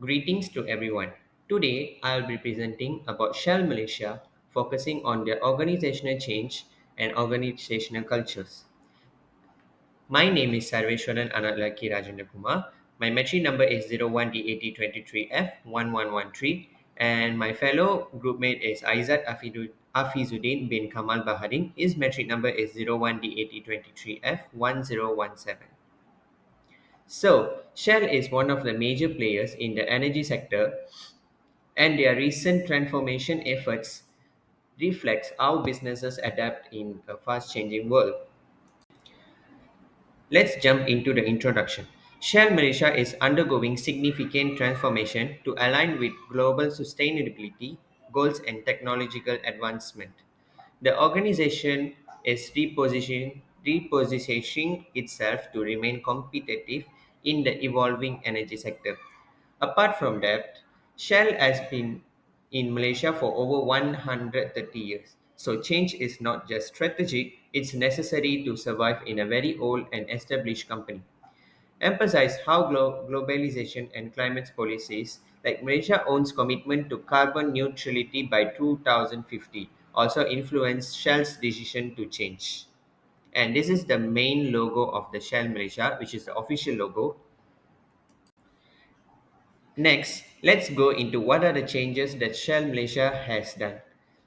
Greetings to everyone. Today I'll be presenting about Shell Malaysia, focusing on their organizational change and organizational cultures. My name is Sarveshwaran Analaki Rajendra Kumar. My metri number is 01D8023F1113, and my fellow groupmate is Afizuddin bin Kamal Bahadin. His metric number is 01D8023F1017. So, Shell is one of the major players in the energy sector, and their recent transformation efforts reflects how businesses adapt in a fast-changing world. Let's jump into the introduction. Shell Malaysia is undergoing significant transformation to align with global sustainability goals and technological advancement. The organization is repositioning itself to remain competitive in the evolving energy sector. Apart from that, Shell has been in Malaysia for over 130 years. So change is not just strategic, it's necessary to survive in a very old and established company. Emphasize how globalization and climate policies like Malaysia owns commitment to carbon neutrality by 2050 also influence Shell's decision to change. And this is the main logo of the Shell Malaysia, which is the official logo. Next, let's go into what are the changes that Shell Malaysia has done.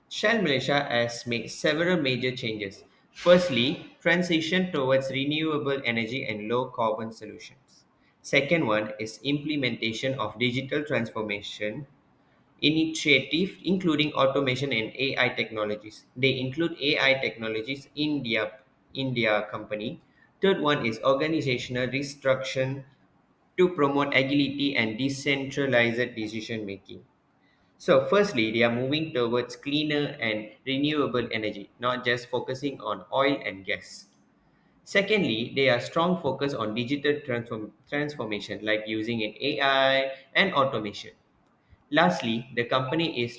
Shell Malaysia has made several major changes. Firstly, transition towards renewable energy and low carbon solutions. Second one is implementation of digital transformation initiative including automation and AI technologies. They include AI technologies in their company. Third one is organizational restructuring to promote agility and decentralized decision making. So, firstly, they are moving towards cleaner and renewable energy, not just focusing on oil and gas. Secondly, they are strong focus on digital transformation, like using an AI and automation. Lastly, the company is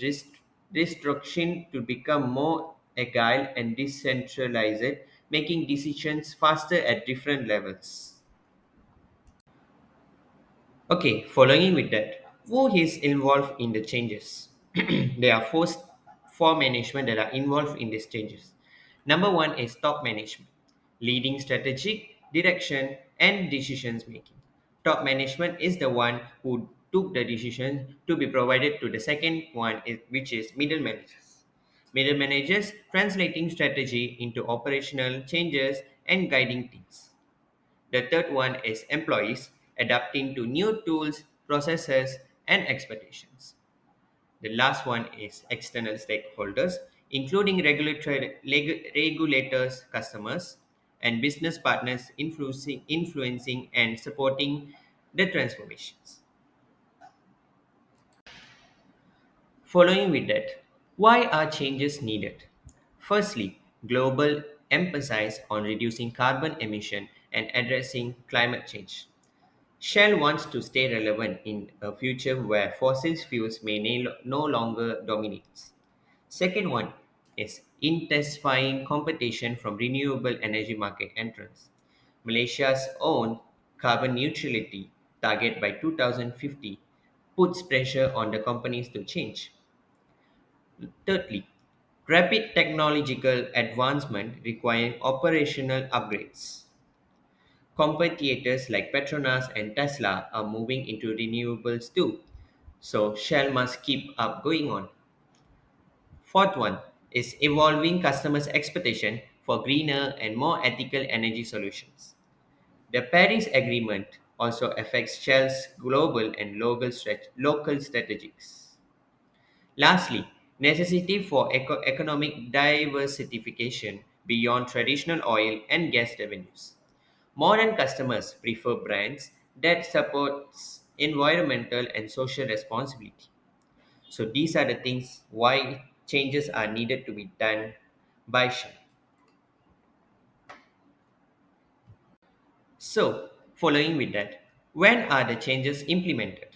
restructuring to become more agile and decentralized, making decisions faster at different levels. Okay, following with that, who is involved in the changes? There are four management that are involved in these changes. Number one is top management, leading strategic direction and decisions making. Top management is the one who took the decision to be provided to the second one, which is middle managers. Middle managers translating strategy into operational changes and guiding teams. The third one is employees adapting to new tools, processes, and expectations. The last one is external stakeholders, including regulators, customers, and business partners influencing and supporting the transformations. Following with that, why are changes needed? Firstly, global emphasis on reducing carbon emission and addressing climate change. Shell wants to stay relevant in a future where fossil fuels may no longer dominate. Second one is intensifying competition from renewable energy market entrants. Malaysia's own carbon neutrality target by 2050 puts pressure on the companies to change. Thirdly, rapid technological advancement requiring operational upgrades. Competitors like Petronas and Tesla are moving into renewables too, so Shell must keep up going on. Fourth one is evolving customers' expectation for greener and more ethical energy solutions. The Paris Agreement also affects Shell's global and local strategies. Lastly, necessity for economic diversification beyond traditional oil and gas revenues. Modern customers prefer brands that supports environmental and social responsibility. So these are the things why changes are needed to be done by Shell. So, following with that, when are the changes implemented?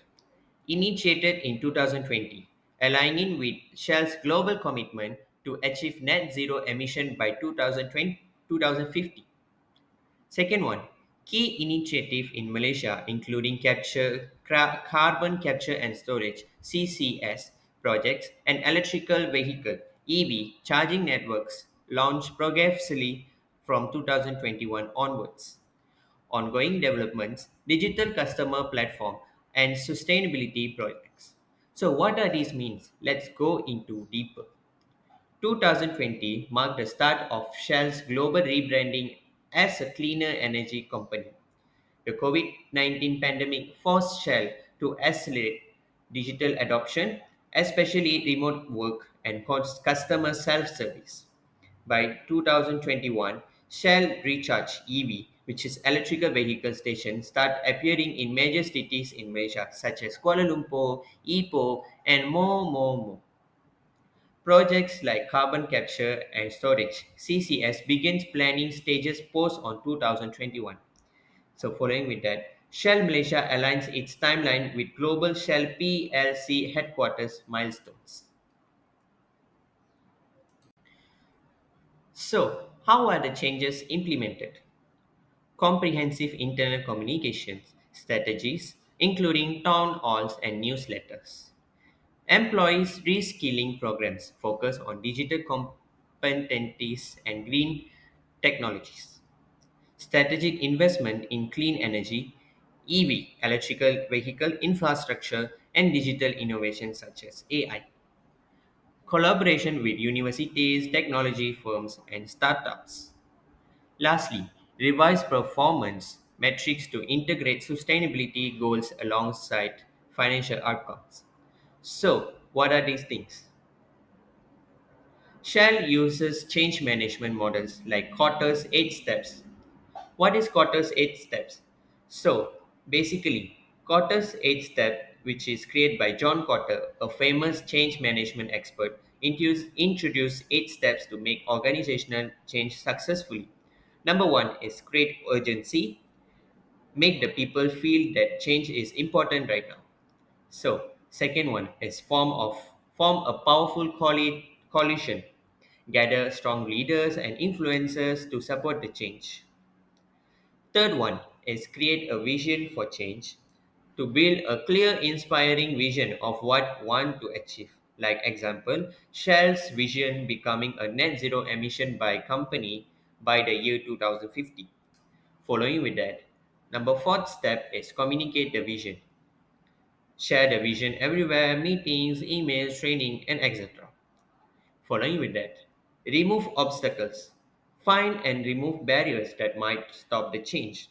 Initiated in 2020, aligning with Shell's global commitment to achieve net zero emission by 2020, 2050. Second one, Key initiatives in Malaysia, including carbon capture and storage (CCS) projects and electrical vehicle (EV) charging networks, launched progressively from 2021 onwards. Ongoing developments, digital customer platform, and sustainability projects. So, what are these means? Let's go into deeper. 2020 marked the start of Shell's global rebranding as a cleaner energy company. The COVID 19 pandemic forced Shell to accelerate digital adoption, especially remote work and customer self service. By 2021, Shell Recharge EV, which is electrical vehicle station, start appearing in major cities in Malaysia such as Kuala Lumpur, Ipoh, and more. Projects like carbon capture and storage (CCS) begins planning stages post on 2021. So following with that, Shell Malaysia aligns its timeline with global Shell PLC headquarters milestones. So, how are the changes implemented? Comprehensive internal communications strategies, including town halls and newsletters. Employees reskilling programs focus on digital competencies and green technologies. Strategic investment in clean energy, EV, electrical vehicle infrastructure, and digital innovation such as AI. Collaboration with universities, technology firms, and startups. Lastly, revise performance metrics to integrate sustainability goals alongside financial outcomes. So, what are these things? Shell uses change management models like Kotter's 8 steps. What is Kotter's 8 steps? So, basically, Kotter's 8 step, which is created by John Kotter, a famous change management expert, introduced 8 steps to make organizational change successfully. Number 1 is create urgency, make the people feel that change is important right now. So, second one is form a powerful coalition, gather strong leaders and influencers to support the change. Third one is create a vision for change, to build a clear, inspiring vision of what want to achieve. Like example, Shell's vision becoming a net zero emission by company by the year 2050. Following with that, number fourth step is communicate the vision. Share the vision everywhere, meetings, emails, training, and etc. Following with that, remove obstacles. Find and remove barriers that might stop the change.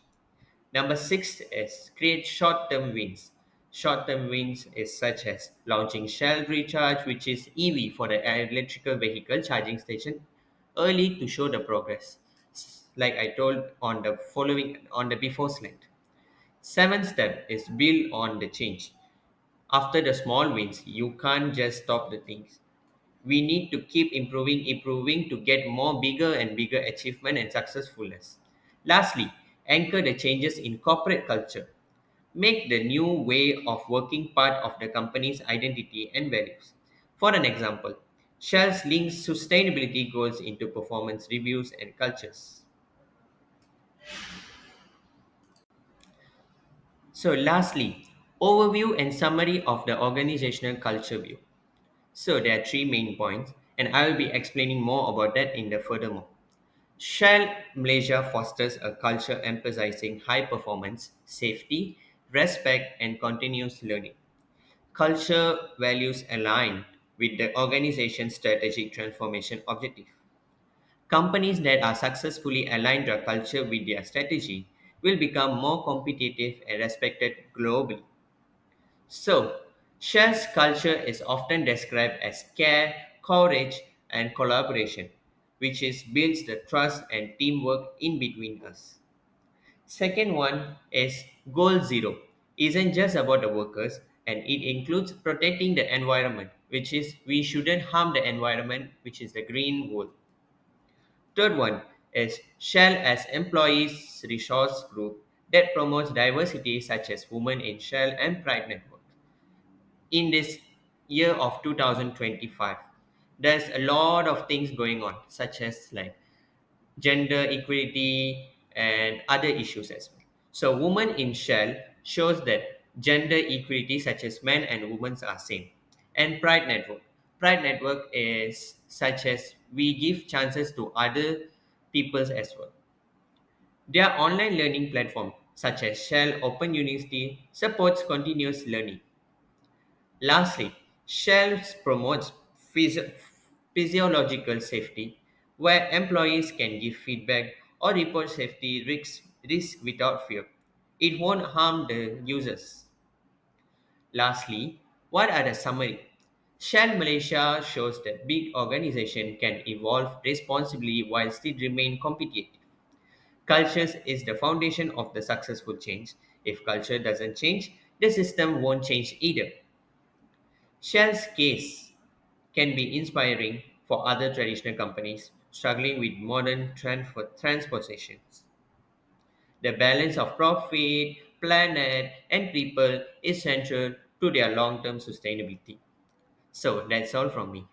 Number six is create short term wins. Short term wins is such as launching Shell Recharge, which is EV for the electrical vehicle charging station, early to show the progress. Like I told on the before slide. Seventh step is build on the change. After the small wins, you can't just stop the things. We need to keep improving to get more bigger and bigger achievement and successfulness. Lastly, anchor the changes in corporate culture. Make the new way of working part of the company's identity and values. For an example, Shell's links sustainability goals into performance reviews and cultures. So, lastly, overview and summary of the organizational culture view. So there are three main points, and I will be explaining more about that in the furthermore. Shell Malaysia fosters a culture emphasizing high performance, safety, respect, and continuous learning. Culture values align with the organization's strategic transformation objective. Companies that are successfully aligned their culture with their strategy will become more competitive and respected globally. So, Shell's culture is often described as care, courage, and collaboration, which is builds the trust and teamwork in between us. Second one is goal zero. Isn't just about the workers, and it includes protecting the environment, which is we shouldn't harm the environment, which is the green goal. Third one is Shell as employees resource group that promotes diversity such as women in Shell and Pride Network. In this year of 2025, there's a lot of things going on such as like gender equality and other issues as well. So, woman in Shell shows that gender equality, such as men and women, are same. And Pride Network. Pride Network is such as we give chances to other peoples as well. Their online learning platform, such as Shell Open University, supports continuous learning. Lastly, Shell promotes physiological safety, where employees can give feedback or report safety risks without fear. It won't harm the users. Lastly, what are the summary? Shell Malaysia shows that big organization can evolve responsibly while still remain competitive. Cultures is the foundation of the successful change. If culture doesn't change, the system won't change either. Shell's case can be inspiring for other traditional companies struggling with modern transportations. The balance of profit, planet, and people is central to their long term sustainability. So that's all from me.